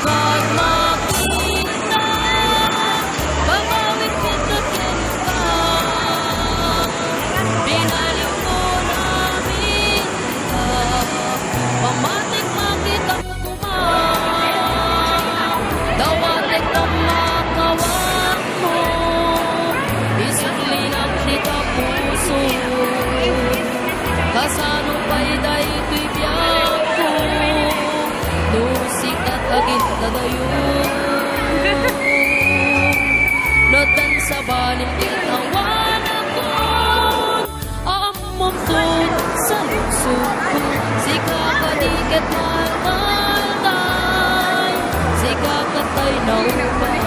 Pag makita, babawit kita kita. Binalik mo namin ka, pamatik makita kuma. Dawatik ang makawak mo, isang linang di ka puso. Kasanong pa'y da'y biyak ko, nusikat agit kadayo. Notan sa banin kitawan ako, amamtod sa luso. Sika kadikat malmalay, sika katay na upay.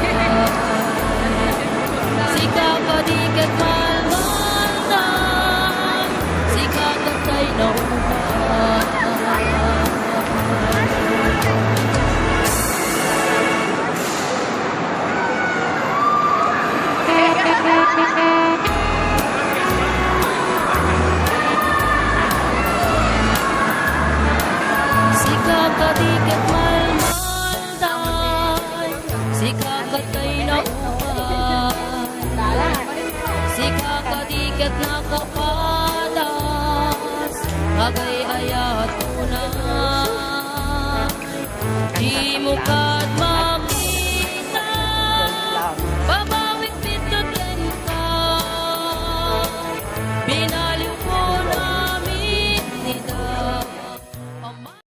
Sika kadikat malmalay, sika katay na upay. Sika kadikat malmalay, sika katay na upay. Sika kadikat nakapadas, agay